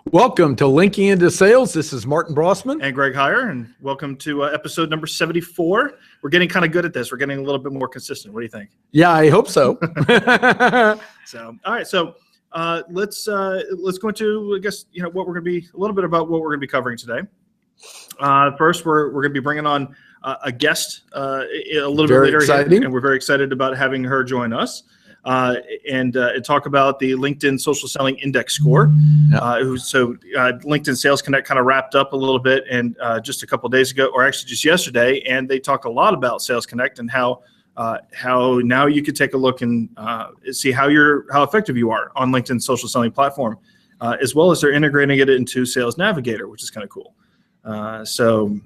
Welcome to Linking into Sales. This is Martin Brossman. And Greg Heyer, and welcome to episode number 74. We're getting kind of good at this. We're getting a little bit more consistent. What do you think? Yeah, I hope so. All right. So let's go into, I guess, what we're going to be, a little bit about what we're going to be covering today. First, we're going to be bringing on a guest a little bit later. Exciting. And we're very excited about having her join us. And talk about the LinkedIn Social Selling Index Score. LinkedIn Sales Connect kind of wrapped up a little bit, and just a couple of days ago, or actually just yesterday, and they talked a lot about Sales Connect and how now you could take a look and see how effective you are on LinkedIn's social selling platform, as well as they're integrating it into Sales Navigator, which is kind of cool. So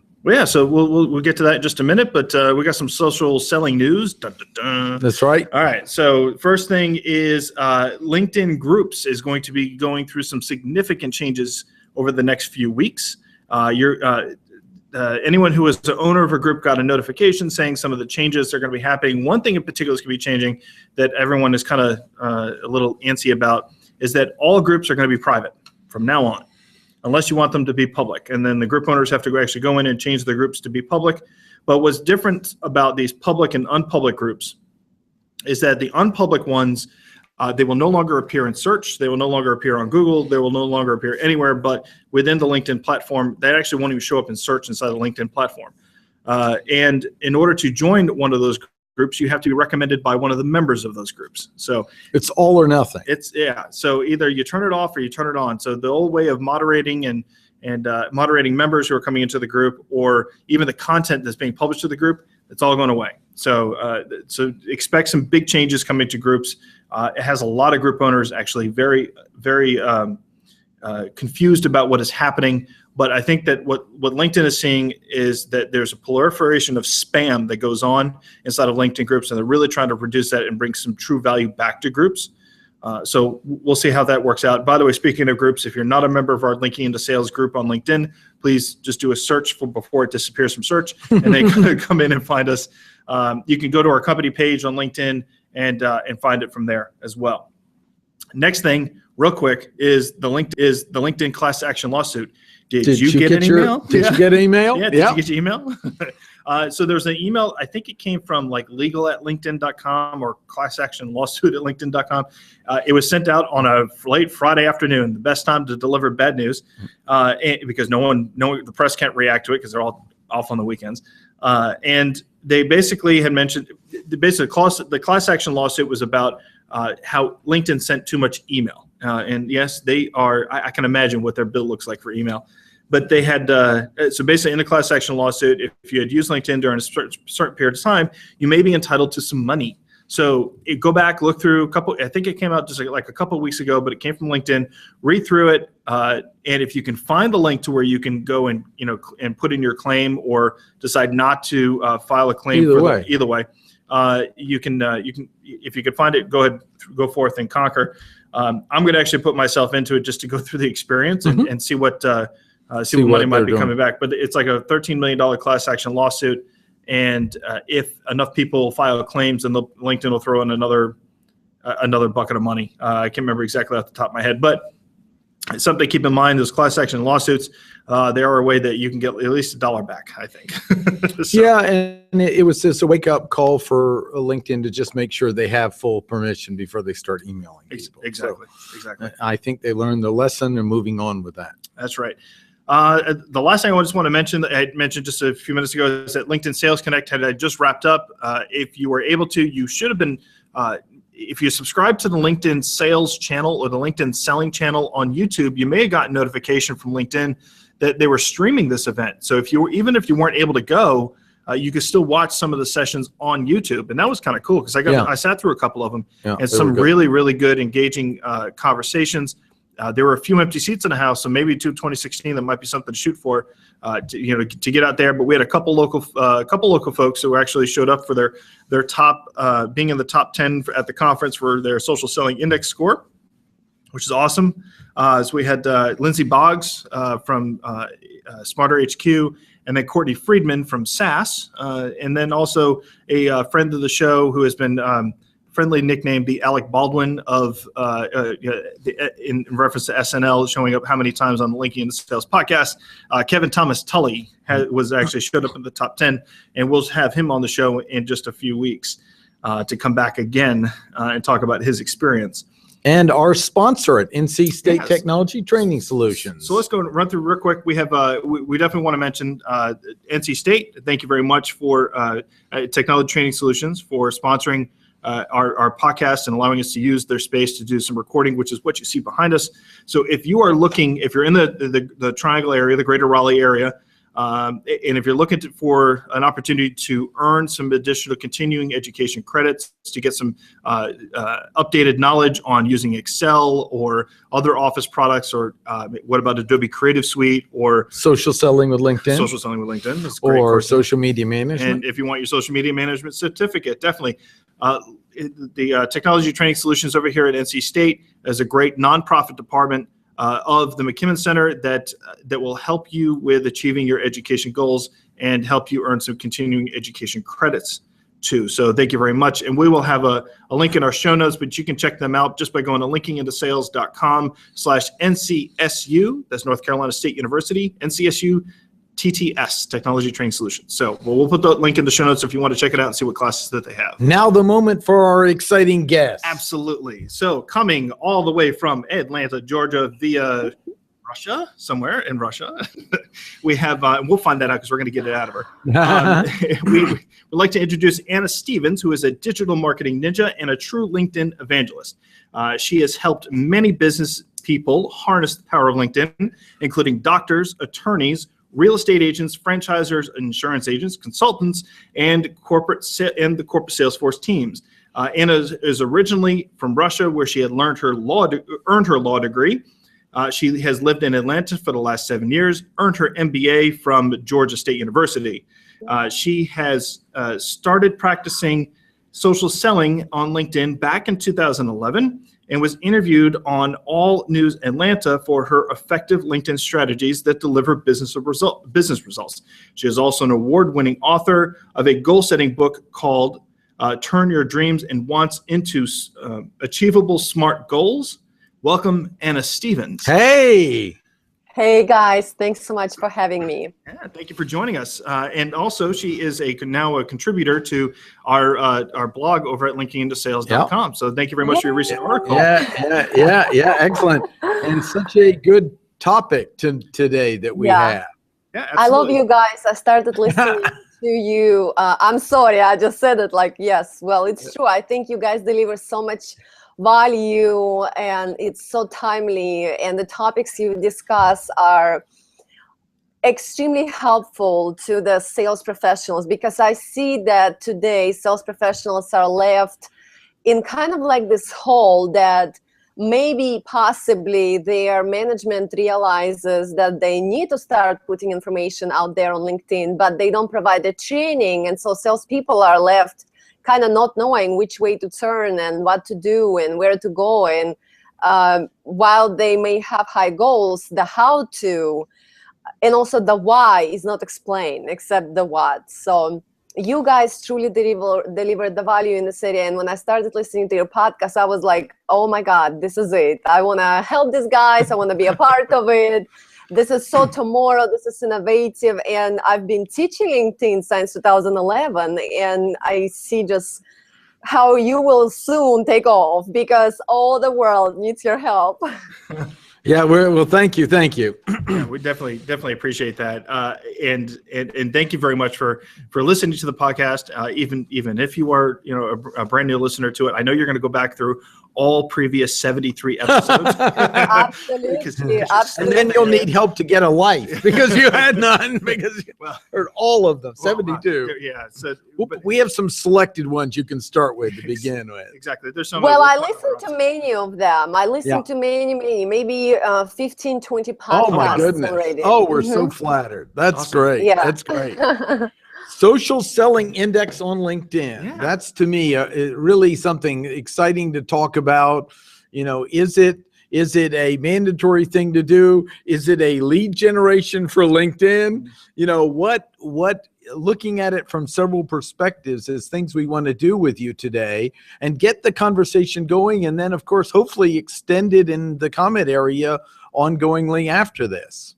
we'll get to that in just a minute, but we got some social selling news. Dun, dun, dun. That's right. All right. So first thing is LinkedIn Groups is going to be going through some significant changes over the next few weeks. Anyone who is the owner of a group got a notification saying some of the changes are going to be happening. One thing in particular is going to be changing that everyone is kind of a little antsy about is that all groups are going to be private from now on, unless you want them to be public. And then the group owners have to actually go in and change their groups to be public. But what's different about these public and unpublic groups is that the unpublic ones, they will no longer appear in search. They will no longer appear on Google. They will no longer appear anywhere but within the LinkedIn platform. They actually won't even show up in search inside the LinkedIn platform. And in order to join one of those groups, you have to be recommended by one of the members of those groups. So it's all or nothing. So either you turn it off or you turn it on. So the old way of moderating and moderating members who are coming into the group, or even the content that's being published to the group, it's all going away. So expect some big changes coming to groups. It has a lot of group owners actually very, very confused about what is happening. But I think that what LinkedIn is seeing is that there's a proliferation of spam that goes on inside of LinkedIn groups, and they're really trying to reduce that and bring some true value back to groups. So we'll see how that works out. By the way, speaking of groups, if you're not a member of our Linking into Sales group on LinkedIn, please just do a search before it disappears from search, and then come in and find us. You can go to our company page on LinkedIn and find it from there as well. Next thing, real quick, is the LinkedIn class action lawsuit. Did you get an email? Did you get an email? Yeah, did you get your email? So there's an email, I think it came from like legal@linkedin.com or classactionlawsuit@linkedin.com. It was sent out on a late Friday afternoon, the best time to deliver bad news, because the press can't react to it because they're all off on the weekends. And they basically had mentioned, the class action lawsuit was about how LinkedIn sent too much email. And yes, they are, I can imagine what their bill looks like for email. But they had, so basically in the class action lawsuit, if you had used LinkedIn during a certain period of time, you may be entitled to some money. So go back, look through I think it came out just like a couple of weeks ago, but it came from LinkedIn, read through it. And if you can find the link to where you can go and, and put in your claim or decide not to file a claim. Either way, you can, if you could find it, go ahead, go forth and conquer. I'm going to actually put myself into it just to go through the experience and see what money might be coming back. But it's like a $13 million class action lawsuit. And if enough people file claims, then LinkedIn will throw in another bucket of money. I can't remember exactly off the top of my head, but it's something to keep in mind. Those class action lawsuits, they are a way that you can get at least $1 back, I think. So. Yeah, and it was just a wake-up call for LinkedIn to just make sure they have full permission before they start emailing people. Exactly. I think they learned the lesson and moving on with that. That's right. The last thing I just want to mention that I mentioned just a few minutes ago is that LinkedIn Sales Connect had just wrapped up. If you were able to, you should have been, if you subscribe to the LinkedIn Sales channel or the LinkedIn Selling channel on YouTube, you may have gotten notification from LinkedIn that they were streaming this event. So even if you weren't able to go, you could still watch some of the sessions on YouTube, and that was kind of cool because I sat through a couple of them and some really, really good, engaging conversations. There were a few empty seats in the house, so maybe 2016 that might be something to shoot for, to get out there. But we had a couple local folks who actually showed up for their top, being in the top 10 at the conference for their social selling index score, which is awesome. So we had Lindsay Boggs from Smarter HQ, and then Courtney Friedman from SaaS, and then also a friend of the show who has been friendly nickname, the Alec Baldwin of in reference to SNL, showing up how many times on the Linking into Sales podcast. Kevin Thomas Tully was actually showed up in the top 10, and we'll have him on the show in just a few weeks to come back again and talk about his experience. And our sponsor at NC State Yes. Technology Training Solutions. So let's go and run through real quick. We have we definitely want to mention NC State. Thank you very much for Technology Training Solutions for sponsoring our podcast and allowing us to use their space to do some recording, which is what you see behind us. So if you are looking, if you're in the Triangle area, the Greater Raleigh area, and if you're looking for an opportunity to earn some additional continuing education credits to get some updated knowledge on using Excel or other Office products, or what about Adobe Creative Suite or social selling with LinkedIn, social selling with LinkedIn, that's a great or course. social media management. And if you want your social media management certificate, definitely. The Technology Training Solutions over here at NC State is a great nonprofit department of the McKimmon Center that will help you with achieving your education goals and help you earn some continuing education credits too. So thank you very much. And we will have a link in our show notes, but you can check them out just by going to linkingintosales.com/NCSU. That's North Carolina State University, NCSU TTS, Technology Training Solutions. So we'll put the link in the show notes if you want to check it out and see what classes that they have. Now the moment for our exciting guest. Absolutely. So coming all the way from Atlanta, Georgia, via Russia, somewhere in Russia, we have, we'll find that out because we're going to get it out of her. We would like to introduce Anna Stevens, who is a digital marketing ninja and a true LinkedIn evangelist. She has helped many business people harness the power of LinkedIn, including doctors, attorneys, real estate agents, franchisors, insurance agents, consultants, and the corporate Salesforce teams. Anna is originally from Russia, where she had earned her law degree. She has lived in Atlanta for the last 7 years, earned her MBA from Georgia State University. She has started practicing social selling on LinkedIn back in 2011 and was interviewed on All News Atlanta for her effective LinkedIn strategies that deliver business results. She is also an award-winning author of a goal-setting book called Turn Your Dreams and Wants into Achievable Smart Goals. Welcome, Anna Stevens. Hey. Hey guys, thanks so much for having me. Yeah, thank you for joining us. And also, she is now a contributor to our blog over at linkingintosales.com. Yep. So thank you very much for your recent article. Yeah, excellent. And such a good topic today that we have. Yeah, absolutely. I love you guys. I started listening to you. I'm sorry, I just said it like, yes, well, it's true. I think you guys deliver so much value and it's so timely, and the topics you discuss are extremely helpful to the sales professionals, because I see that today sales professionals are left in kind of like this hole that maybe possibly their management realizes that they need to start putting information out there on LinkedIn, but they don't provide the training, and so salespeople are left kind of not knowing which way to turn and what to do and where to go. And while they may have high goals, the how to and also the why is not explained except the what. So you guys truly deliver the value in this area. And when I started listening to your podcast, I was like, oh my God, this is it. I want to help these guys. I want to be a part of it. This is so tomorrow. This is innovative. And I've been teaching LinkedIn since 2011. And I see just how you will soon take off, because all the world needs your help. Yeah, well, thank you. Yeah, we definitely appreciate that, and thank you very much for listening to the podcast. Even if you are a brand new listener to it, I know you're going to go back through all previous 73 episodes. Absolutely. And then you'll need help to get a life because you had none, because you heard all of them, 72. Yeah, so We have some selected ones you can start with to begin with. Exactly. There's some. Well, I listened to many of them. I listened to many, maybe 15, 20 podcasts Oh my goodness. already. Oh, we're so flattered. That's Awesome. great. Yeah. That's great. Social Selling Index on LinkedIn. Yeah. That's, to me, really something exciting to talk about. Is it a mandatory thing to do? Is it a lead generation for LinkedIn? What looking at it from several perspectives as things we want to do with you today and get the conversation going. And then, of course, hopefully extend it in the comment area ongoingly after this.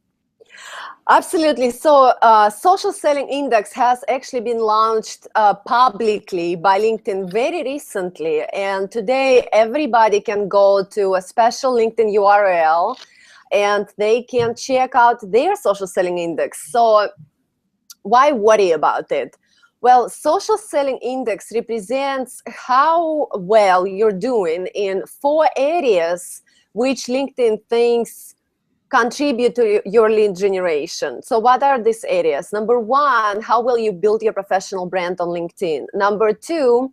Absolutely. So Social Selling Index has actually been launched publicly by LinkedIn very recently. And today, everybody can go to a special LinkedIn URL and they can check out their Social Selling Index. So why worry about it? Well, Social Selling Index represents how well you're doing in 4 areas which LinkedIn thinks contribute to your lead generation. So what are these areas? Number 1, how will you build your professional brand on LinkedIn? Number 2,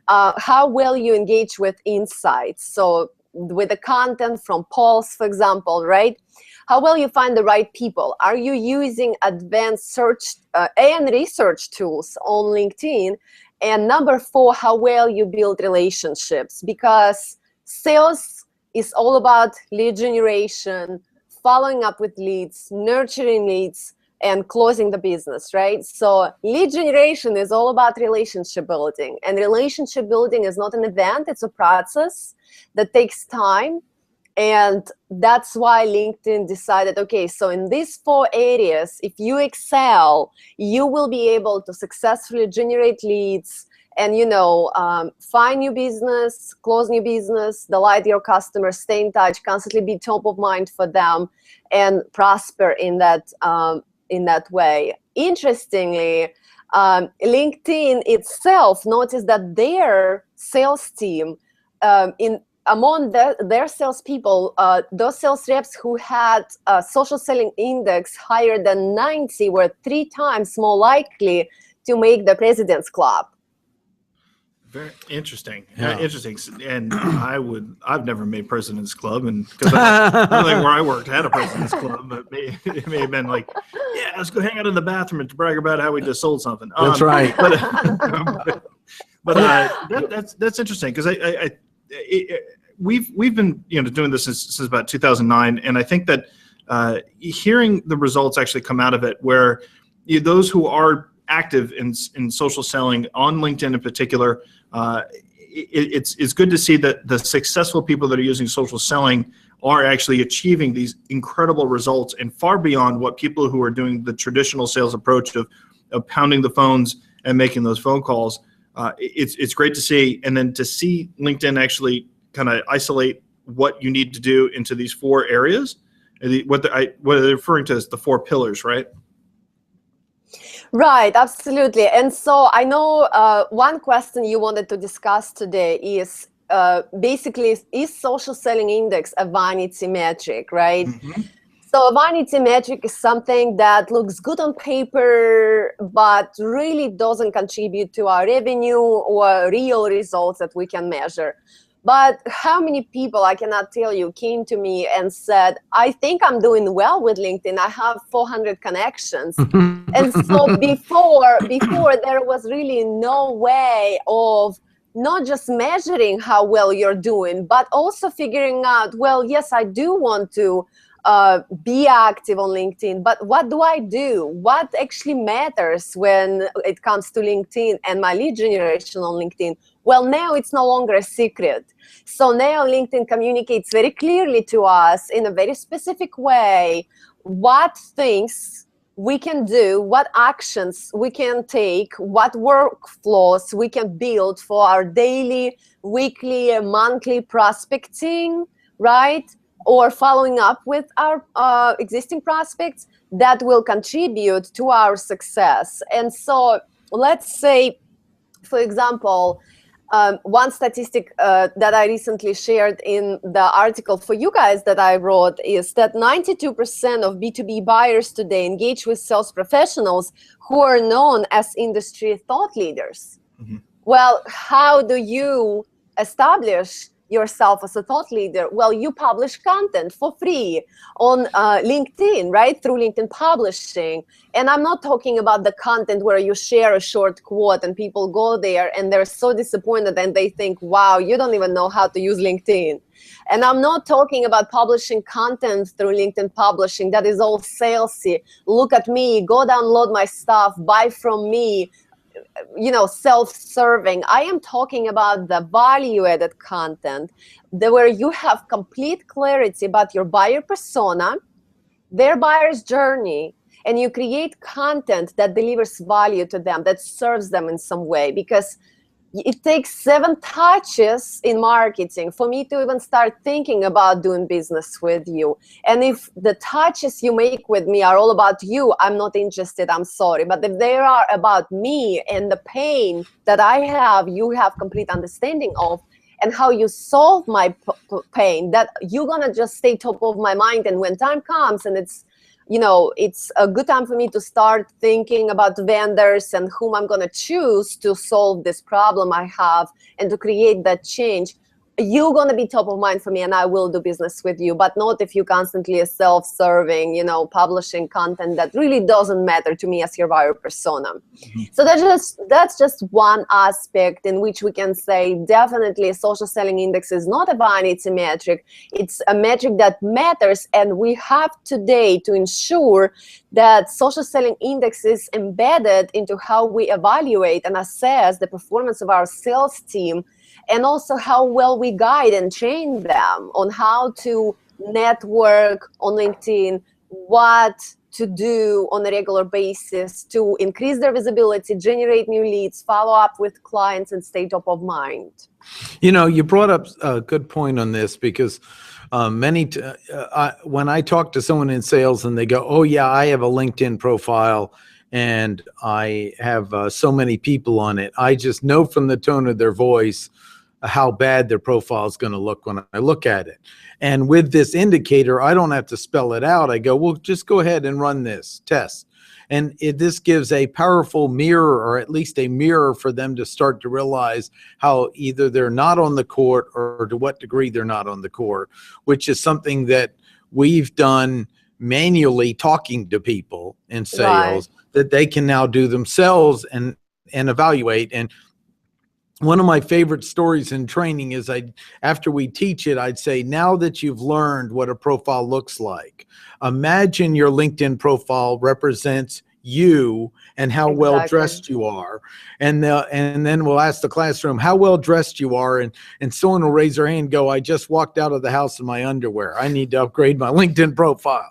how will you engage with insights? So with the content from polls, for example, right? How will you find the right people? Are you using advanced search and research tools on LinkedIn? And number 4, how well you build relationships? Because sales is all about lead generation, following up with leads, nurturing leads, and closing the business, right? So lead generation is all about relationship building. And relationship building is not an event, it's a process that takes time. And that's why LinkedIn decided, okay, so in these 4 areas, if you excel, you will be able to successfully generate leads and, find new business, close new business, delight your customers, stay in touch, constantly be top of mind for them, and prosper in that way. Interestingly, LinkedIn itself noticed that their sales team, among their salespeople, those sales reps who had a Social Selling Index higher than 90 were 3 times more likely to make the President's Club. Very interesting. Yeah. Interesting. And I've never made President's Club, and because I don't think where I worked had a President's Club, but it may have been like, yeah, let's go hang out in the bathroom and brag about how we just sold something. That's right. That's interesting because we've been doing this since about 2009, and I think that hearing the results actually come out of it, where those who are active in social selling on LinkedIn in particular, it's good to see that the successful people that are using social selling are actually achieving these incredible results and far beyond what people who are doing the traditional sales approach of pounding the phones and making those phone calls. It's great to see, and then to see LinkedIn actually kind of isolate what you need to do into these 4 areas, what they're referring to as the 4 pillars, right? Right, absolutely. And so I know one question you wanted to discuss today is basically, is Social Selling Index a vanity metric, right? Mm-hmm. So a vanity metric is something that looks good on paper, but really doesn't contribute to our revenue or real results that we can measure. But how many people, I cannot tell you, came to me and said, I think I'm doing well with LinkedIn. I have 400 connections. And so before there was really no way of not just measuring how well you're doing, but also figuring out, well, yes, I do want to be active on LinkedIn, but what do I do? What actually matters when it comes to LinkedIn and my lead generation on LinkedIn? Well, now it's no longer a secret. So now LinkedIn communicates very clearly to us in a very specific way what things we can do, what actions we can take, what workflows we can build for our daily, weekly, monthly prospecting, right? Or following up with our existing prospects that will contribute to our success. And so let's say, for example, one statistic that I recently shared in the article for you guys that I wrote is that 92% of B2B buyers today engage with sales professionals who are known as industry thought leaders. Mm-hmm. Well, how do you establish yourself as a thought leader? Well, you publish content for free on LinkedIn, right? Through LinkedIn Publishing. And I'm not talking about the content where you share a short quote and people go there and they're so disappointed and they think, wow, you don't even know how to use LinkedIn. And I'm not talking about publishing content through LinkedIn Publishing. That is all salesy. Look at me, go download my stuff, buy from me, self-serving. I am talking about the value-added content where you have complete clarity about your buyer persona, their buyer's journey, and you create content that delivers value to them, that serves them in some way. Because it takes 7 touches in marketing for me to even start thinking about doing business with you. And if the touches you make with me are all about you, I'm not interested, I'm sorry. But if they are about me and the pain that I have, you have complete understanding of, and how you solve my pain, that you're gonna just stay top of my mind. And when time comes and it's a good time for me to start thinking about vendors and whom I'm going to choose to solve this problem I have and to create that change, you're going to be top of mind for me and I will do business with you, but not if you constantly are self-serving, publishing content that really doesn't matter to me as your buyer persona. Mm-hmm. So that's just one aspect in which we can say definitely social selling index is not a vanity metric. It's a metric that matters, and we have today to ensure that social selling index is embedded into how we evaluate and assess the performance of our sales team, and also how well we guide and train them on how to network on LinkedIn, what to do on a regular basis to increase their visibility, generate new leads, follow up with clients, and stay top of mind. You brought up a good point on this, because when I talk to someone in sales and they go, oh yeah, I have a LinkedIn profile and I have so many people on it, I just know from the tone of their voice how bad their profile is going to look when I look at it. And with this indicator, I don't have to spell it out. I go, well, just go ahead and run this test. And this gives a powerful mirror, or at least a mirror for them to start to realize how either they're not on the court or to what degree they're not on the court, which is something that we've done manually, talking to people in sales, right, that they can now do themselves and evaluate. And one of my favorite stories in training is after we teach it, I'd say, now that you've learned what a profile looks like, imagine your LinkedIn profile represents you and how well dressed you are. And then we'll ask the classroom how well dressed you are. And someone will raise their hand and go, I just walked out of the house in my underwear. I need to upgrade my LinkedIn profile.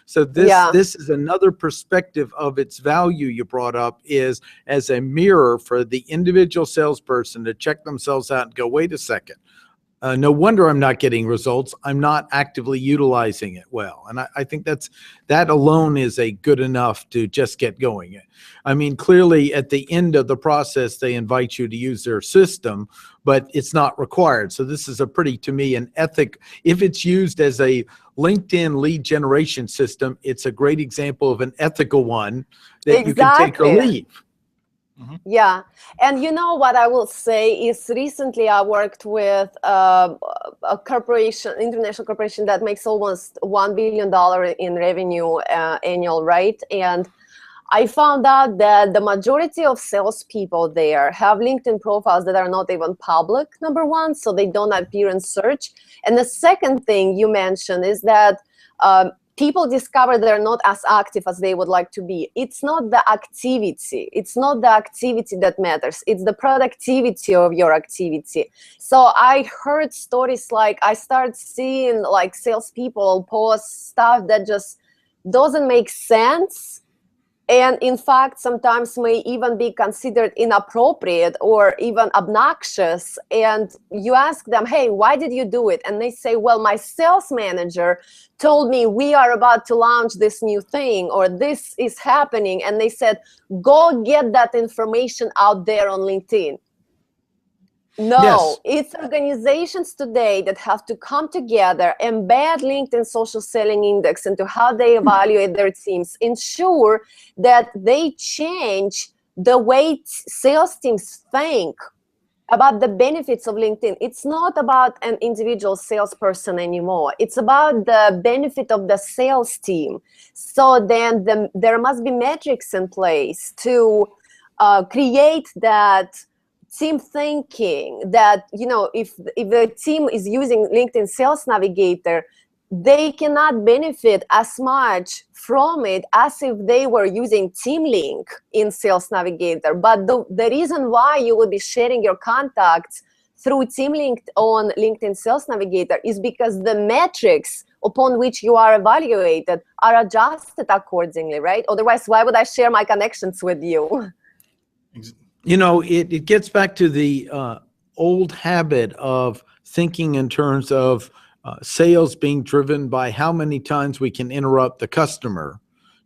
So this is another perspective of its value you brought up, is as a mirror for the individual salesperson to check themselves out and go, wait a second, no wonder I'm not getting results. I'm not actively utilizing it well. And I think that alone is a good enough to just get going. I mean, clearly at the end of the process, they invite you to use their system, but it's not required. So this is to me, an ethic. If it's used as a LinkedIn lead generation system, it's a great example of an ethical one that you can take or leave. Mm-hmm. Yeah. And what I will say is, recently I worked with a corporation, international corporation that makes almost $1 billion in revenue annual, right? And I found out that the majority of salespeople there have LinkedIn profiles that are not even public, number one, so they don't appear in search. And the second thing you mentioned is that people discover they're not as active as they would like to be. It's not the activity. It's not the activity that matters. It's the productivity of your activity. So I heard stories like, I started seeing like salespeople post stuff that just doesn't make sense, and in fact sometimes may even be considered inappropriate or even obnoxious. And you ask them, hey, why did you do it? And they say, well, my sales manager told me we are about to launch this new thing, or this is happening, and they said, go get that information out there on LinkedIn. No, yes. It's organizations today that have to come together, embed LinkedIn Social Selling Index into how they evaluate their teams, ensure that they change the way sales teams think about the benefits of LinkedIn. It's not about an individual salesperson anymore. It's about the benefit of the sales team. So then there must be metrics in place to create that team thinking, that, you know, if the team is using LinkedIn Sales Navigator, they cannot benefit as much from it as if they were using TeamLink in Sales Navigator. But the reason why you will be sharing your contacts through TeamLink on LinkedIn Sales Navigator is because the metrics upon which you are evaluated are adjusted accordingly, right? Otherwise, why would I share my connections with you? You know, it gets back to the old habit of thinking in terms of sales being driven by how many times we can interrupt the customer,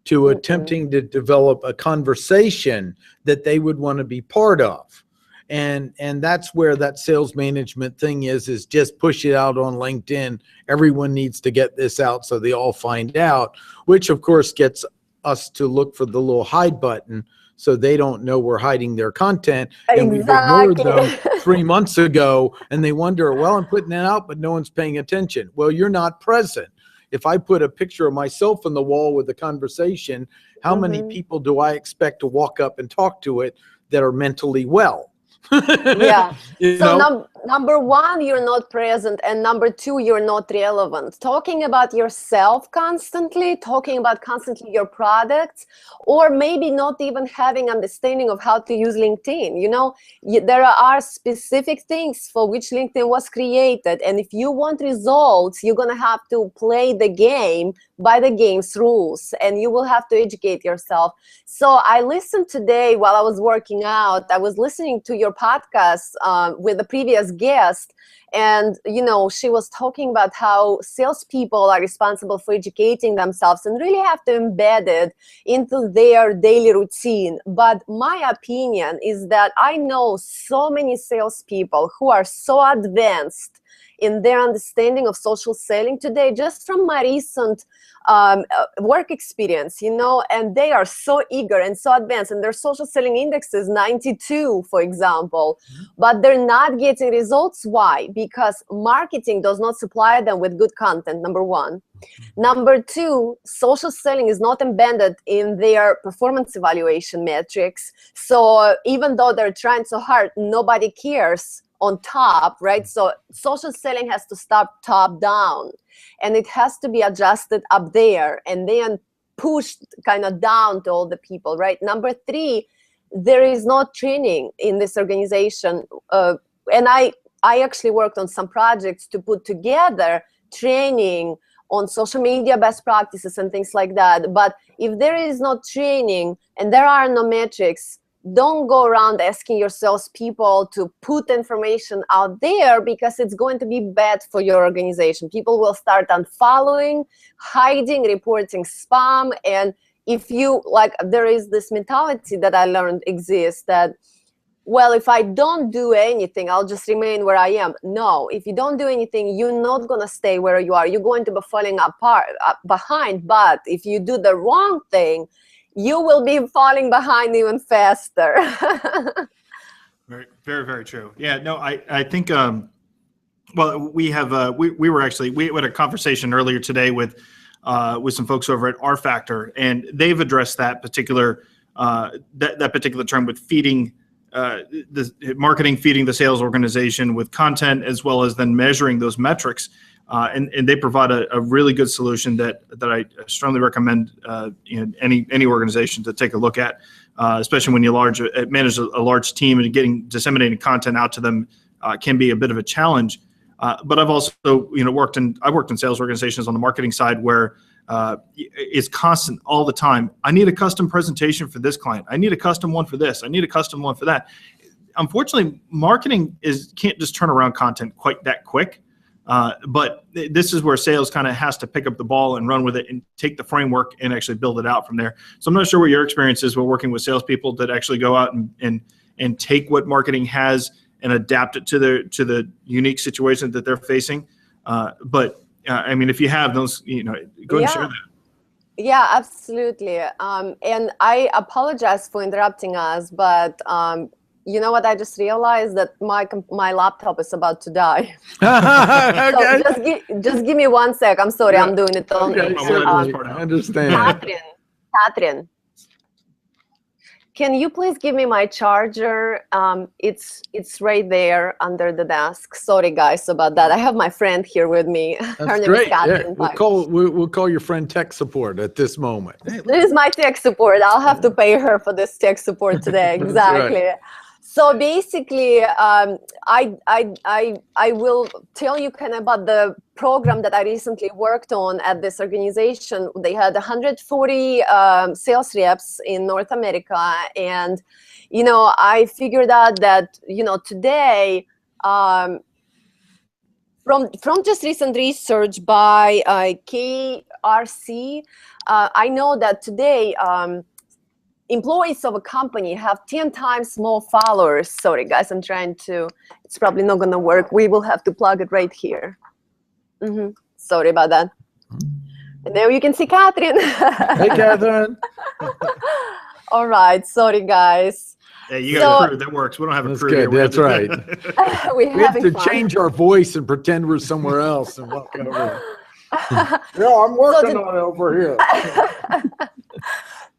to attempting to develop a conversation that they would want to be part of. And that's where that sales management thing is just push it out on LinkedIn. Everyone needs to get this out so they all find out, which of course gets us to look for the little hide button so they don't know we're hiding their content. And we've ignored them 3 months ago, and they wonder, well, I'm putting it out, but no one's paying attention. Well, you're not present. If I put a picture of myself on the wall with a conversation, how many people do I expect to walk up and talk to it that are mentally well? Yeah. You So know? number one, you're not present, and number two, you're not relevant. Talking about yourself constantly, talking about constantly your products, or maybe not even having understanding of how to use LinkedIn. You know, there are specific things for which LinkedIn was created, and if you want results, you're gonna have to play the game by the game's rules, and you will have to educate yourself. So I listened today while I was working out. I was listening to your podcast with the previous guest, and you know, she was talking about how salespeople are responsible for educating themselves and really have to embed it into their daily routine. But my opinion is that I know so many salespeople who are so advanced in their understanding of social selling today, just from my recent work experience, you know, and they are so eager and so advanced, and their social selling index is 92, for example, but they're not getting results. Why? Because marketing does not supply them with good content, number one. Number two, social selling is not embedded in their performance evaluation metrics. So even though they're trying so hard, nobody cares on top, right? So social selling has to start top down, and it has to be adjusted up there and then pushed kind of down to all the people, right? Number three, there is no training in this organization. And I actually worked on some projects to put together training on social media best practices and things like that. But if there is no training and there are no metrics, don't go around asking your salespeople to put information out there, because it's going to be bad for your organization. People will start unfollowing, hiding, reporting spam. And if you, like, there is this mentality that I learned exists that, well, if I don't do anything, I'll just remain where I am. No, if you don't do anything, you're not going to stay where you are. You're going to be falling behind. But if you do the wrong thing, you will be falling behind even faster. Very, very, very true. Yeah, no, I think, well, we have, we were actually, we had a conversation earlier today with some folks over at R Factor, and they've addressed that particular, that particular term with feeding, the marketing, feeding the sales organization with content, as well as then measuring those metrics. And they provide a really good solution that I strongly recommend any organization to take a look at, especially when you manage a large team, and disseminating content out to them can be a bit of a challenge. But I've also worked in sales organizations on the marketing side where it's constant all the time. I need a custom presentation for this client. I need a custom one for this. I need a custom one for that. Unfortunately, marketing can't just turn around content quite that quick. But this is where sales kind of has to pick up the ball and run with it and take the framework and actually build it out from there. So I'm not sure what your experience is with working with salespeople that actually go out and take what marketing has and adapt it to the unique situation that they're facing. But I mean, if you have those, go ahead and share that. Yeah, absolutely. And I apologize for interrupting us, but you know what? I just realized that my laptop is about to die. Okay. So just give me 1 sec. I'm sorry, Yeah. I'm doing it on. Okay, I'll let certainly. this part out. I understand. Catherine, can you please give me my charger? It's right there under the desk. Sorry, guys, about that. I have my friend here with me. Her That's name great. is Catherine. Yeah, we'll call your friend tech support at this moment. This is my tech support. I'll have to pay her for this tech support today. That's Exactly. right. So basically, I will tell you kind of about the program that I recently worked on at this organization. They had 140 sales reps in North America, and I figured out that today. From just recent research by KRC, I know that today employees of a company have 10 times more followers. Sorry, guys, it's probably not going to work. We will have to plug it right here. Sorry about that. And there you can see Catherine. Hey, Catherine. All right, sorry, guys. Hey, you got a crew that works. We don't have a That's crew good. here. That's right. We We have to having fun. change our voice and pretend we're somewhere else and walk over. Yeah, I'm working on it over here.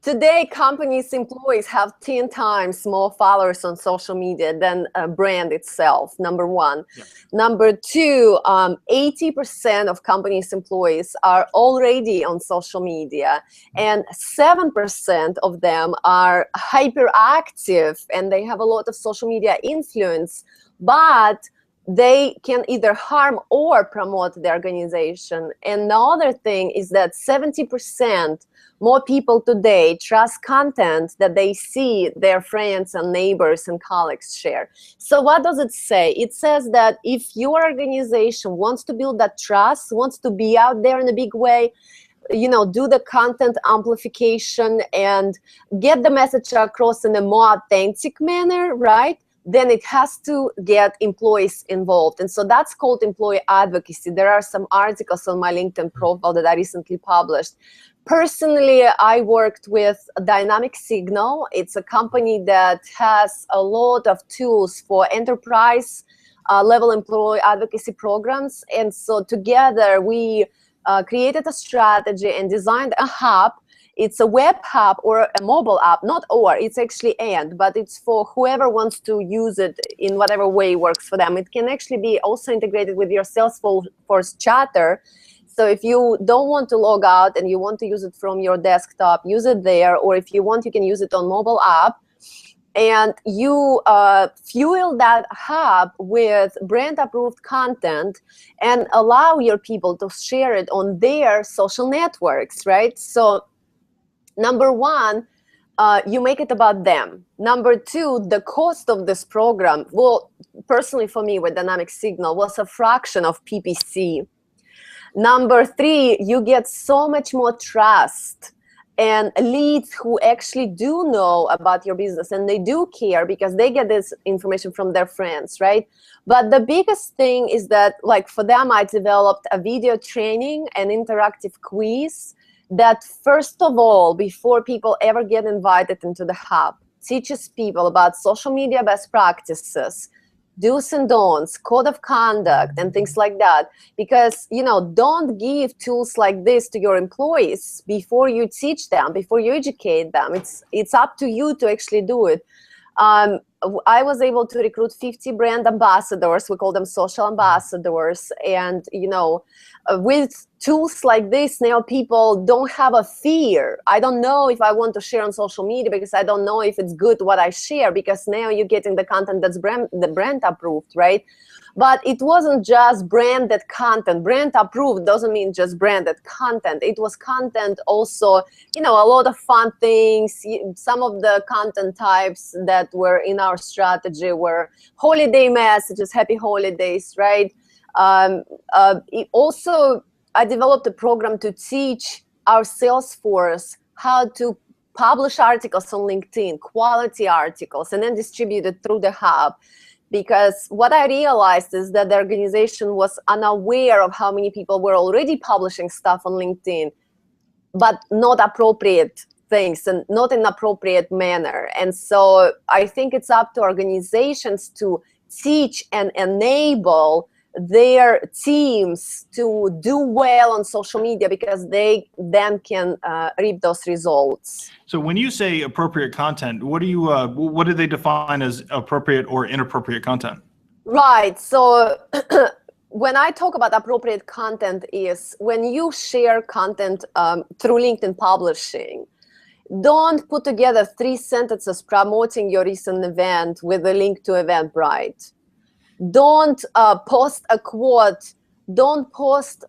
Today, companies' employees have 10 times more followers on social media than a brand itself, number one. Yeah. Number two, 80% of companies' employees are already on social media, and 7% of them are hyperactive, and they have a lot of social media influence, but they can either harm or promote the organization. And the other thing is that 70% more people today trust content that they see their friends and neighbors and colleagues share. So what does it say? It says that if your organization wants to build that trust, wants to be out there in a big way, do the content amplification and get the message across in a more authentic manner, right? Then it has to get employees involved. And so that's called employee advocacy. There are some articles on my LinkedIn profile that I recently published. Personally, I worked with Dynamic Signal. It's a company that has a lot of tools for enterprise level employee advocacy programs. And so together we created a strategy and designed a hub. It's a web hub or a mobile app, not or, it's actually and, but it's for whoever wants to use it in whatever way works for them. It can actually be also integrated with your Salesforce chatter. So if you don't want to log out and you want to use it from your desktop, use it there. Or if you want, you can use it on mobile app. And you fuel that hub with brand approved content and allow your people to share it on their social networks, right? So number one, you make it about them. Number two, the cost of this program, well, personally for me with Dynamic Signal, was a fraction of PPC. Number three, you get so much more trust and leads who actually do know about your business and they do care because they get this information from their friends, right? But the biggest thing is that, like for them, I developed a video training and interactive quiz that first of all, before people ever get invited into the hub, teaches people about social media best practices, do's and don'ts, code of conduct, and things like that. Because, don't give tools like this to your employees before you teach them, before you educate them. It's up to you to actually do it. I was able to recruit 50 brand ambassadors. We call them social ambassadors. And, with tools like this, now people don't have a fear. I don't know if I want to share on social media because I don't know if it's good what I share, because now you're getting the content that's the brand approved, right? But it wasn't just branded content. Brand approved doesn't mean just branded content. It was content also, a lot of fun things. Some of the content types that were in our strategy were holiday messages, happy holidays, right? Also, I developed a program to teach our sales force how to publish articles on LinkedIn, quality articles, and then distribute it through the hub. Because what I realized is that the organization was unaware of how many people were already publishing stuff on LinkedIn, but not appropriate things and not in appropriate manner. And so I think it's up to organizations to teach and enable their teams to do well on social media, because they then can reap those results. So when you say appropriate content, what do they define as appropriate or inappropriate content? Right. So when I talk about appropriate content is when you share content through LinkedIn publishing, don't put together 3 sentences promoting your recent event with a link to Eventbrite. Don't post a quote. Don't post.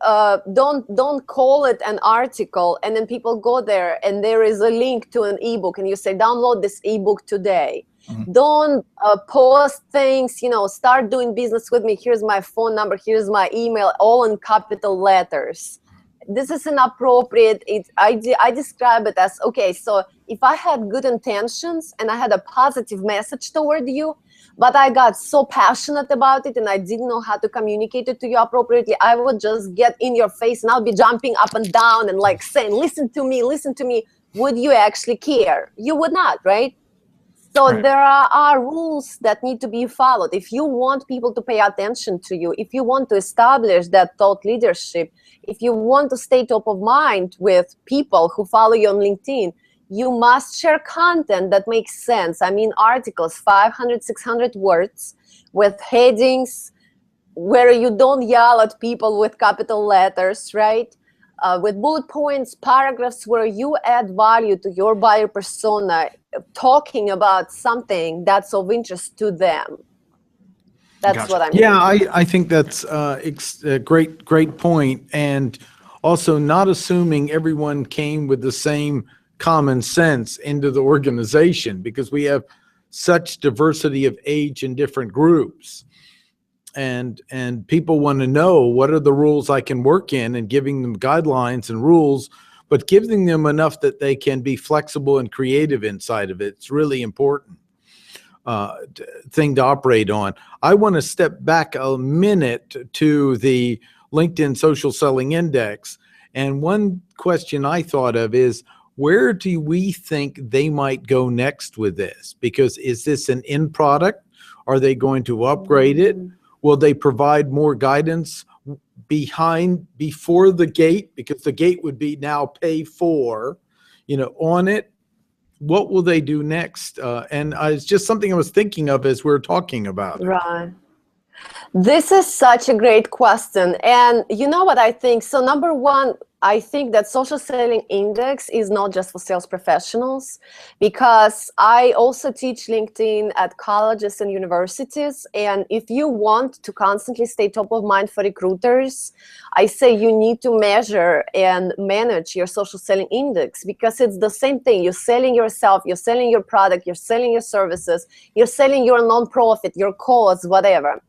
Don't call it an article, and then people go there and there is a link to an ebook, and you say, download this ebook today. Mm-hmm. Don't post things. Start doing business with me. Here's my phone number. Here's my email, all in capital letters. This is inappropriate. I describe it as, okay, so if I had good intentions and I had a positive message toward you, but I got so passionate about it and I didn't know how to communicate it to you appropriately, I would just get in your face and I'll be jumping up and down and like saying, listen to me. Would you actually care? You would not, right? So right. There are rules that need to be followed. If you want people to pay attention to you, if you want to establish that thought leadership, if you want to stay top of mind with people who follow you on LinkedIn, you must share content that makes sense. I mean, articles, 500, 600 words with headings where you don't yell at people with capital letters, right? With bullet points, paragraphs where you add value to your buyer persona, talking about something that's of interest to them. That's gotcha. What I'm Yeah, I think that's a great point. And also not assuming everyone came with the same common sense into the organization, because we have such diversity of age in different groups. And people want to know what are the rules I can work in, and giving them guidelines and rules, but giving them enough that they can be flexible and creative inside of it. It's really important thing to operate on. I want to step back a minute to the LinkedIn Social Selling Index. And one question I thought of is, where do we think they might go next with this? Because is this an end product? Are they going to upgrade it? Will they provide more guidance before the gate? Because the gate would be now pay for, on it. What will they do next? And it's just something I was thinking of as we're talking about it. Right. This is such a great question. And you know what I think? So number one, I think that Social Selling Index is not just for sales professionals, because I also teach LinkedIn at colleges and universities. And if you want to constantly stay top of mind for recruiters, I say you need to measure and manage your Social Selling Index, because it's the same thing. You're selling yourself, you're selling your product, you're selling your services, you're selling your nonprofit, your cause, whatever.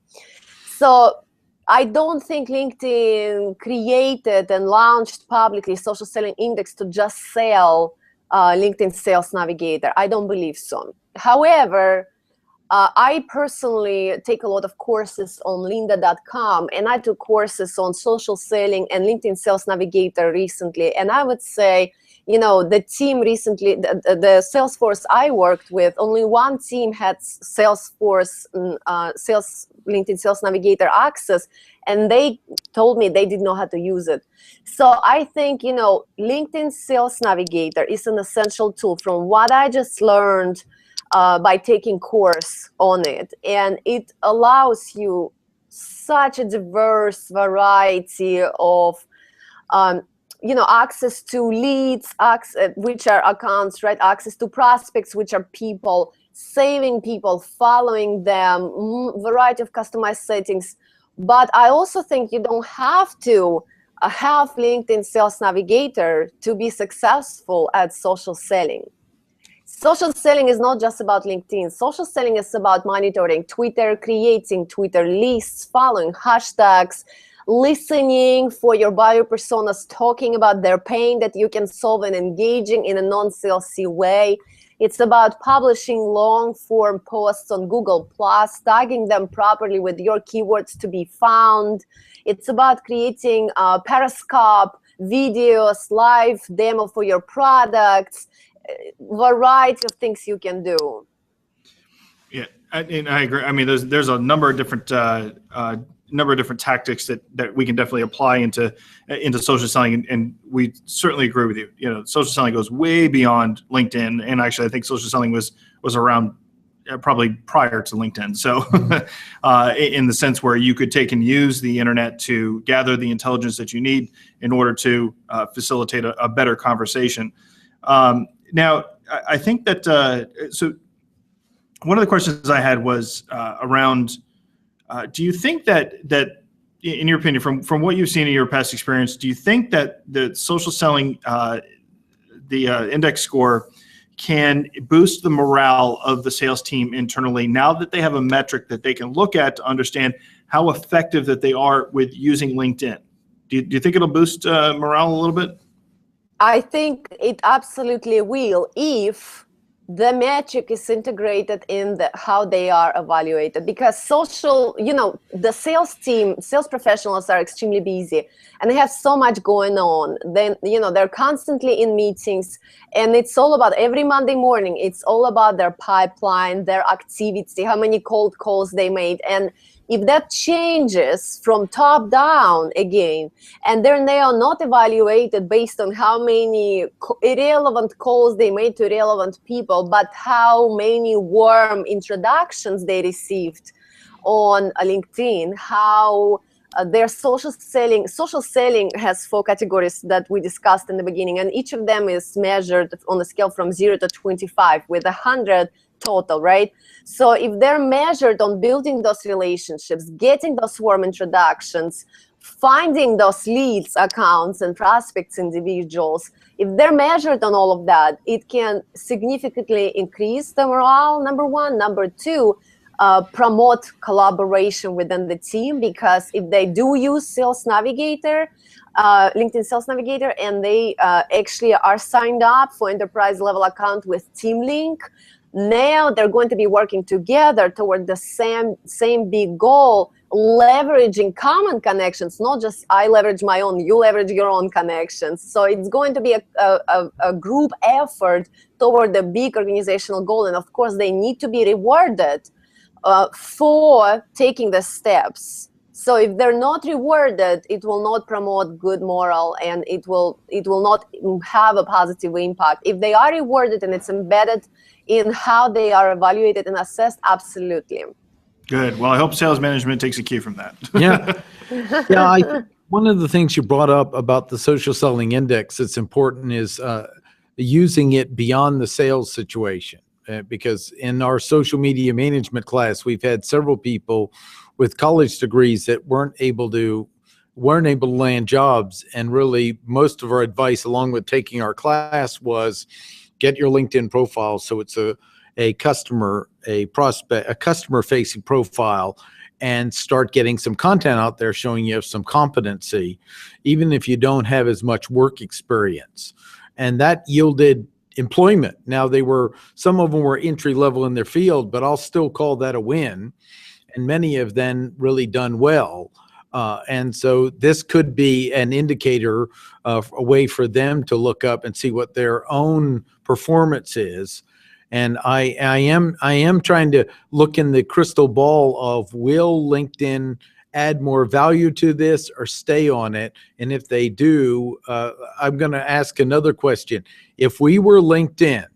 So I don't think LinkedIn created and launched publicly Social Selling Index to just sell LinkedIn Sales Navigator. I don't believe so. However, I personally take a lot of courses on lynda.com, and I took courses on social selling and LinkedIn Sales Navigator recently. And I would say, the team recently, the Salesforce I worked with, only one team had Salesforce LinkedIn Sales Navigator access, and they told me they didn't know how to use it. So I think, LinkedIn Sales Navigator is an essential tool from what I just learned by taking course on it. And it allows you such a diverse variety of access to leads, which are accounts, right? Access to prospects, which are people, saving people, following them, variety of customized settings. But I also think you don't have to have LinkedIn Sales Navigator to be successful at social selling. Social selling is not just about LinkedIn. Social selling is about monitoring Twitter, creating Twitter lists, following hashtags, listening for your buyer personas, talking about their pain that you can solve, and engaging in a non-salesy way. It's about publishing long-form posts on Google+, tagging them properly with your keywords to be found. It's about creating Periscope videos, live demo for your products. variety of things you can do. Yeah, and I agree. I mean, there's a number of different tactics that we can definitely apply into social selling, and we certainly agree with you. You know, social selling goes way beyond LinkedIn, and actually, I think social selling was around probably prior to LinkedIn. So, in the sense where you could take and use the internet to gather the intelligence that you need in order to facilitate a better conversation. Now, I think that so. One of the questions I had was around, do you think that in your opinion, from what you've seen in your past experience, do you think that the social selling, the index score can boost the morale of the sales team internally now that they have a metric that they can look at to understand how effective that they are with using LinkedIn? Do you think it'll boost morale a little bit? I think it absolutely will if the metric is integrated in how they are evaluated, because social, the sales team, sales professionals are extremely busy and they have so much going on. Then, they're constantly in meetings, and it's all about every Monday morning. It's all about their pipeline, their activity, how many cold calls they made. And if that changes from top down again, and then they are not evaluated based on how many irrelevant calls they made to irrelevant people, but how many warm introductions they received on LinkedIn, how their social selling has 4 categories that we discussed in the beginning, and each of them is measured on a scale from 0 to 25 with 100 total, right? So if they're measured on building those relationships, getting those warm introductions, finding those leads, accounts, and prospects, individuals, if they're measured on all of that, it can significantly increase the morale, number one. Number two, promote collaboration within the team, because if they do use Sales Navigator, LinkedIn Sales Navigator, and they actually are signed up for enterprise level account with TeamLink, now they're going to be working together toward the same big goal, leveraging common connections, not just I leverage my own, you leverage your own connections. So it's going to be a group effort toward the big organizational goal. And of course, they need to be rewarded for taking the steps. So if they're not rewarded, it will not promote good morale, and it will not have a positive impact. If they are rewarded and it's embedded in how they are evaluated and assessed, absolutely. Good. Well, I hope sales management takes a cue from that. Yeah. I think one of the things you brought up about the social selling index that's important is using it beyond the sales situation. Because in our social media management class, we've had several people with college degrees that weren't able to land jobs. And really, most of our advice, along with taking our class, was get your LinkedIn profile so it's a customer-facing profile, and start getting some content out there showing you have some competency, even if you don't have as much work experience. And that yielded employment. Now, some of them were entry level in their field, but I'll still call that a win. And many have then really done well. And so this could be an indicator of a way for them to look up and see what their own performance is. And I am trying to look in the crystal ball of, will LinkedIn add more value to this or stay on it? And if they do, I'm going to ask another question. If we were LinkedIn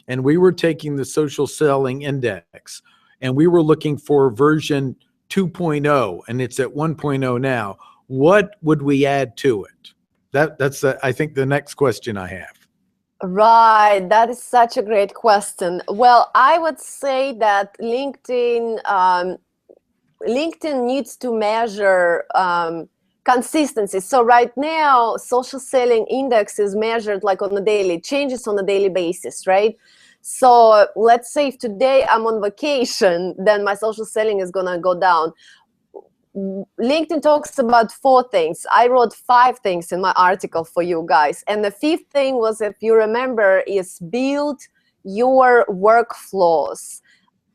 and we were taking the social selling index and we were looking for version 2.0 and it's at 1.0 now, what would we add to it? That's I think the next question I have. Right, that is such a great question. Well, I would say that LinkedIn needs to measure consistency. So right now, social selling index is measured like on a daily, changes on a daily basis, right? So let's say if today I'm on vacation, then my social selling is gonna go down. LinkedIn talks about 4 things. I wrote 5 things in my article for you guys. And the 5th thing was, if you remember, is build your workflows.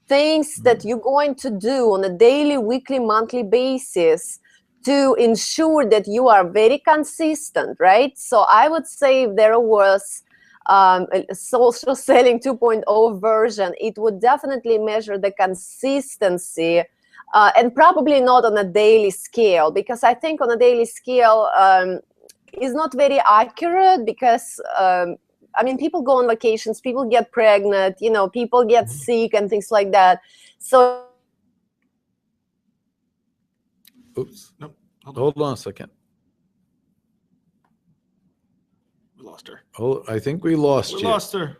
Things that you're going to do on a daily, weekly, monthly basis to ensure that you are very consistent, right? So I would say if there was a social selling 2.0 version, it would definitely measure the consistency, and probably not on a daily scale, because I think on a daily scale is not very accurate, because I mean, people go on vacations, people get pregnant, you know, people get sick and things like that. So Oops. Nope. Hold on a second. We lost her. Oh, I think we lost We you. lost her.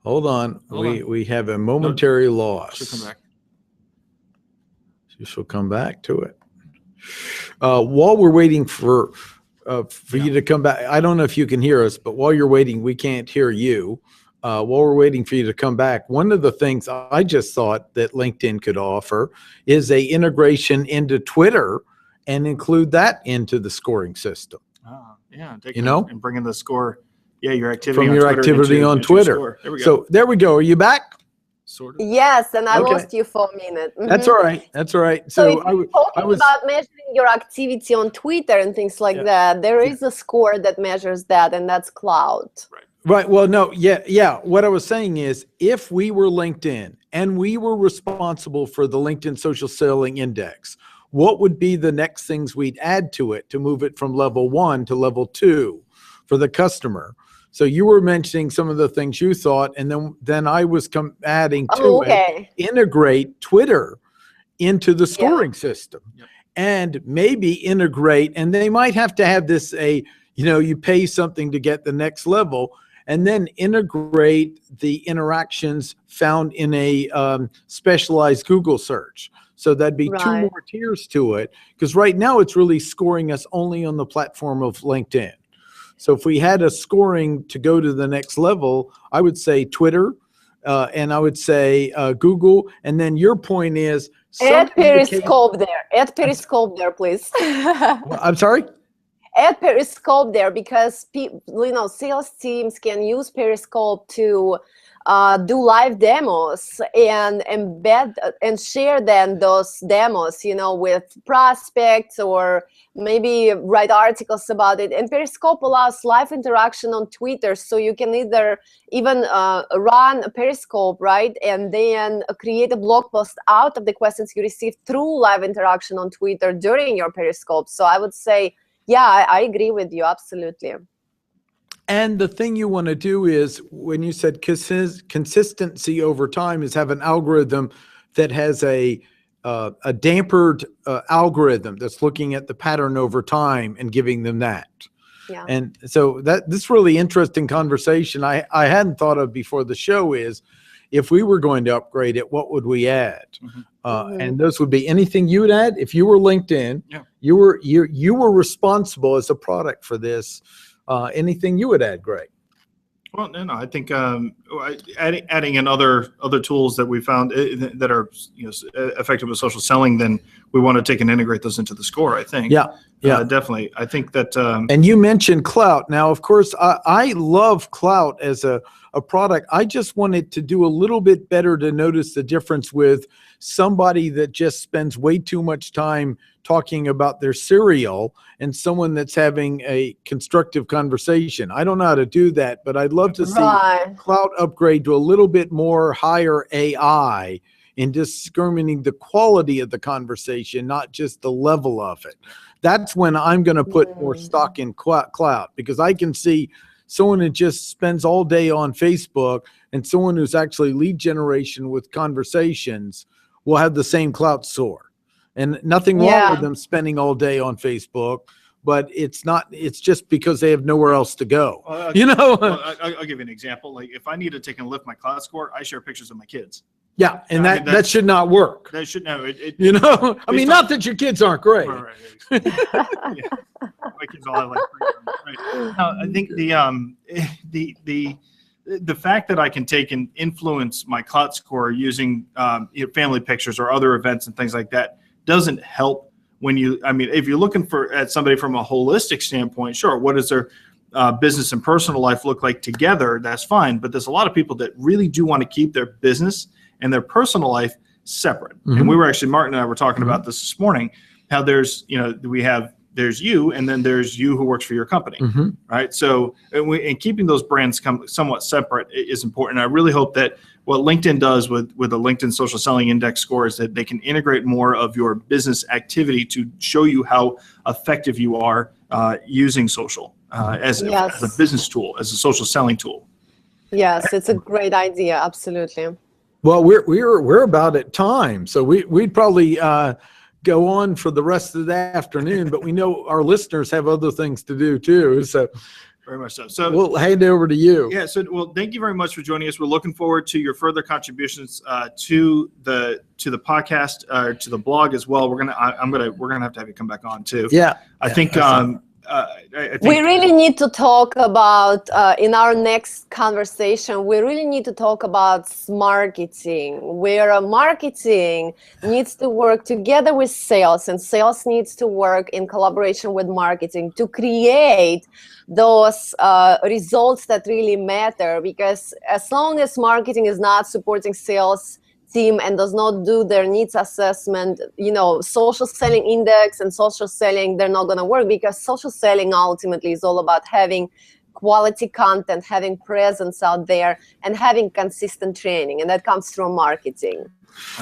Hold on. Hold on. We have a momentary loss. She'll come back. She'll come back to it. While we're waiting for you to come back, I don't know if you can hear us, but while you're waiting, we can't hear you. While we're waiting for you to come back, one of the things I just thought that LinkedIn could offer is a integration into Twitter and include that into the scoring system. Yeah. You know? And bringing the score. Yeah, your activity From on your Twitter activity into on your Twitter. score. There we go. So there we go. Are you back? Sort of. yes, and I Okay. lost you for a minute. That's all right. That's all right. So So if you're talking about measuring your activity on Twitter and things like Yeah. that, there is a score that measures that, and that's Cloud. right. Well, no, yeah. What I was saying is, if we were LinkedIn and we were responsible for the LinkedIn Social Selling Index, what would be the next things we'd add to it to move it from level 1 to level 2 for the customer? So you were mentioning some of the things you thought, and then I was adding to Oh, okay. it, integrate Twitter into the scoring system. Yep. And maybe integrate, and they might have to have this you pay something to get the next level, and then integrate the interactions found in a specialized Google search. So that'd be two Right. more tiers to it, because right now it's really scoring us only on the platform of LinkedIn. So if we had a scoring to go to the next level, I would say Twitter, and I would say Google, and then your point is Add some indication- Periscope there. Add Periscope there, please. I'm sorry? Add Periscope there, because sales teams can use Periscope to do live demos and embed and share then those demos, with prospects, or maybe write articles about it. And Periscope allows live interaction on Twitter, so you can either even run a Periscope, right, and then create a blog post out of the questions you received through live interaction on Twitter during your Periscope. So I would say, yeah, I agree with you, absolutely. And the thing you want to do is, when you said consistency over time, is have an algorithm that has a dampered algorithm that's looking at the pattern over time and giving them that. Yeah. And so this really interesting conversation I hadn't thought of before the show is, if we were going to upgrade it, what would we add? And those would be anything you would add if you were LinkedIn. Yeah. You were responsible as a product for this. Anything you would add, Greg? Well, no, I think adding in other tools that we found that are effective with social selling, then we want to take and integrate those into the score, I think. Yeah. Definitely. I think that. And you mentioned Clout. Now, of course, I love Clout as a product. I just wanted to do a little bit better to notice the difference with somebody that just spends way too much time talking about their cereal and someone that's having a constructive conversation. I don't know how to do that, but I'd love to see Right. Clout upgrade to a little bit more higher AI in discriminating the quality of the conversation, not just the level of it. That's when I'm going to put more stock in Clout, because I can see someone that just spends all day on Facebook and someone who's actually lead generation with conversations will have the same Clout score. And nothing wrong with them spending all day on Facebook, but it's just because they have nowhere else to go. I'll give you an example. Like, if I need to take and lift my Clout score, I share pictures of my kids. Yeah, and I mean, that should not work. That should no. I mean, not that your kids aren't great. Right. Yeah. My kids all have like right. No, I think the fact that I can take and influence my Clout score using family pictures or other events and things like that doesn't help when if you're looking at somebody from a holistic standpoint, sure, what does their business and personal life look like together? That's fine. But there's a lot of people that really do want to keep their business and their personal life separate. And we were actually, Martin and I were talking about this morning, how there's, we have there's you, and then there's you who works for your company, Mhm. right? So, and keeping those brands somewhat separate is important. I really hope that what LinkedIn does with the LinkedIn Social Selling Index score is that they can integrate more of your business activity to show you how effective you are using social as Yes. a business tool, as a social selling tool. Yes, it's a great idea. Absolutely. Well, we're about at time, so we'd probably go on for the rest of the afternoon, but we know our listeners have other things to do too, so Very much so. So we'll hand it over to you. yeah. So well, thank you very much for joining us. We're looking forward to your further contributions to the podcast, to the blog as well. We're gonna have to have you come back on too. Yeah, I think. I think We really need to talk about, in our next conversation, we really need to talk about marketing, where marketing needs to work together with sales, and sales needs to work in collaboration with marketing to create those results that really matter. Because as long as marketing is not supporting sales team and does not do their needs assessment, social selling index and social selling, they're not going to work, because social selling ultimately is all about having quality content, having presence out there, and having consistent training, and that comes from marketing.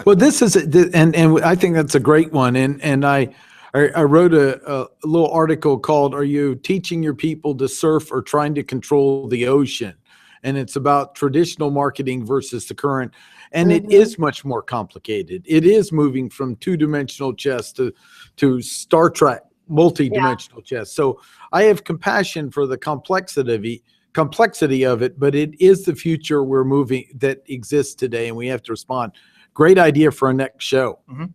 well, this is and I think that's a great one, and I wrote a little article called "Are You Teaching Your People to Surf or Trying to Control the Ocean?" And it's about traditional marketing versus the current. And it is much more complicated. It is moving from two-dimensional chess to Star Trek multi-dimensional chess. So I have compassion for the complexity of it, but it is the future we're moving that exists today, and we have to respond. Great idea for our next show. Mm-hmm.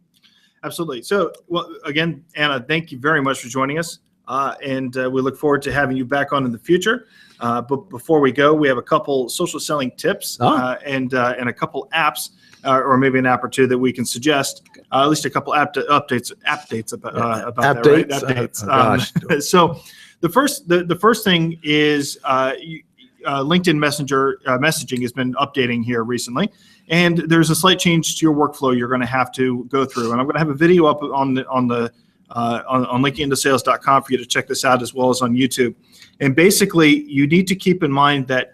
Absolutely. So, well, again, Anna, thank you very much for joining us. And we look forward to having you back on in the future. But before we go, we have a couple social selling tips and a couple apps, or maybe an app or two that we can suggest. At least a couple updates about that, right? Updates. So the first thing is LinkedIn Messenger messaging has been updating here recently, and there's a slight change to your workflow you're going to have to go through. And I'm going to have a video up on linkedintosales.com for you to check this out, as well as on YouTube. And basically, you need to keep in mind that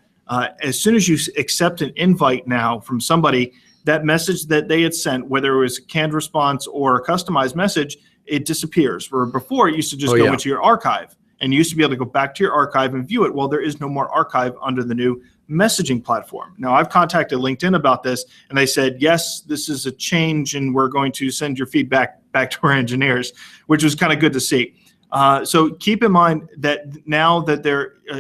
as soon as you accept an invite now from somebody, that message that they had sent, whether it was a canned response or a customized message, it disappears. Where before, it used to just go into your archive, and you used to be able to go back to your archive and view it. Well, there is no more archive under the new messaging platform. Now, I've contacted LinkedIn about this, and they said, yes, this is a change, and we're going to send your feedback back to our engineers, which was kind of good to see. So keep in mind that now that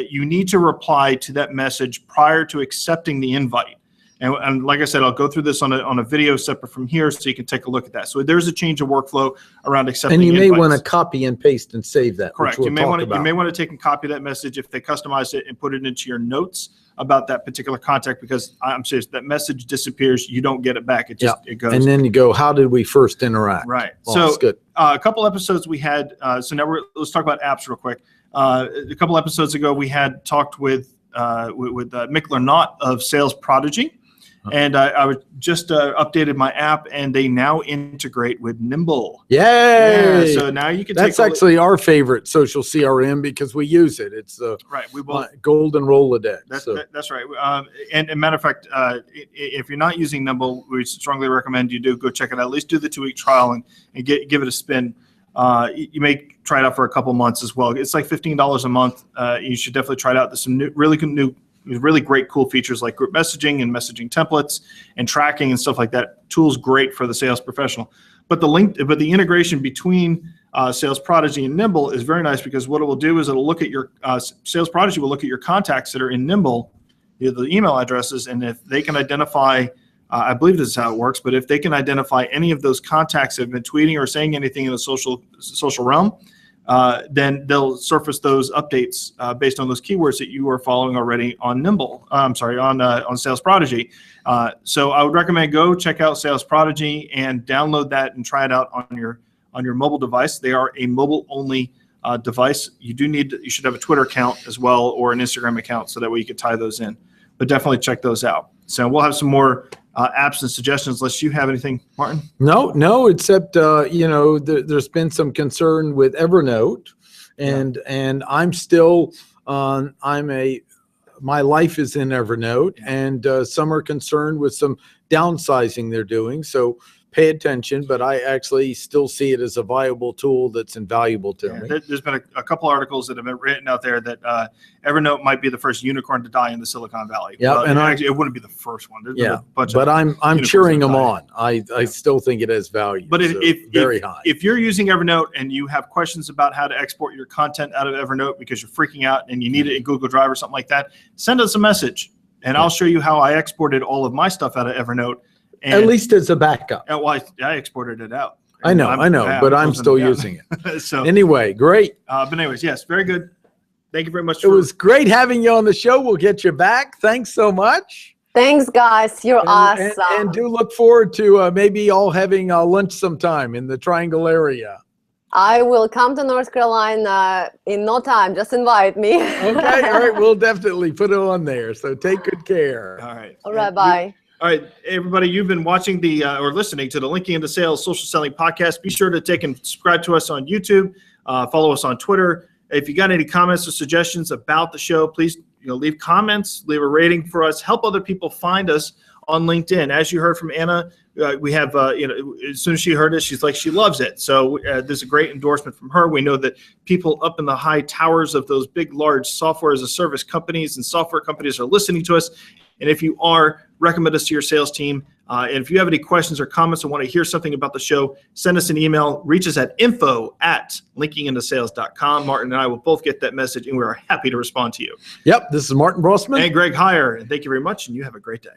you need to reply to that message prior to accepting the invite. And like I said, I'll go through this on a video separate from here, so you can take a look at that. So there's a change of workflow around accepting invites. And you may want to to copy and paste and save that. Correct. You may want to take and copy that message if they customize it and put it into your notes about that particular contact, because I'm serious, that message disappears. You don't get it back. It just it goes. And then you go, how did we first interact? Right. Well, so that's good. A couple episodes we had. So now let's talk about apps real quick. A couple episodes ago, we had talked with Mick Lernot of Sales Prodigy. And I was just updated my app, and they now integrate with Nimble. Yay! Yeah, so now you can. That's actually our favorite social CRM because we use it. It's the right. We both golden Rolodex. That's right. And matter of fact, if you're not using Nimble, we strongly recommend you do go check it out. At least do the 2-week trial and give it a spin. You may try it out for a couple months as well. It's like $15 a month. You should definitely try it out. There's some really great, cool features like group messaging and messaging templates and tracking and stuff like that. Tools great for the sales professional. But the integration between Sales Prodigy and Nimble is very nice, because what it will do is it'll look at your Sales Prodigy will look at your contacts that are in Nimble, the email addresses, and if they can identify, I believe this is how it works, but if they can identify any of those contacts that have been tweeting or saying anything in the social realm, then they'll surface those updates based on those keywords that you are following already on on Sales Prodigy. So I would recommend go check out Sales Prodigy and download that and try it out on your mobile device. They are a mobile-only device. You should have a Twitter account as well, or an Instagram account, so that way you can tie those in. But definitely check those out. So we'll have some more apps and suggestions, unless you have anything, Martin. No, except there's been some concern with Evernote, and I'm still my life is in Evernote, and some are concerned with some downsizing they're doing. So pay attention, but I actually still see it as a viable tool that's invaluable to me. There's been a couple articles that have been written out there that Evernote might be the first unicorn to die in the Silicon Valley. Yeah, and actually, it wouldn't be the first one. There's been a bunch but of I'm unicorns cheering that them die. on. I still think it has value. But so very high. if you're using Evernote and you have questions about how to export your content out of Evernote because you're freaking out and you need it in Google Drive or something like that, send us a message, and I'll show you how I exported all of my stuff out of Evernote. And, At least as a backup. well, I exported it out. I know, but I'm still closing using it. it. So, Anyway, great. but anyways, yes, very good. Thank you very much. It was great having you on the show. We'll get you back. Thanks so much. Thanks, guys. You're awesome. And do look forward to maybe all having lunch sometime in the Triangle area. I will come to North Carolina in no time. Just invite me. Okay, all right. We'll definitely put it on there. So take good care. All right. All right, bye. All right, everybody, you've been watching or listening to the Linking into Sales Social Selling Podcast. Be sure to take and subscribe to us on YouTube. Follow us on Twitter. If you got any comments or suggestions about the show, please leave comments, leave a rating for us. Help other people find us on LinkedIn. As you heard from Anna, we have as soon as she heard it, she's like she loves it. So there's a great endorsement from her. We know that people up in the high towers of those big, large software as a service companies and software companies are listening to us. And if you are, recommend us to your sales team. And if you have any questions or comments or want to hear something about the show, send us an email. Reach us at info@linkingintosales.com. Martin and I will both get that message, and we are happy to respond to you. Yep, this is Martin Brossman. And Greg Heyer. And thank you very much, and you have a great day.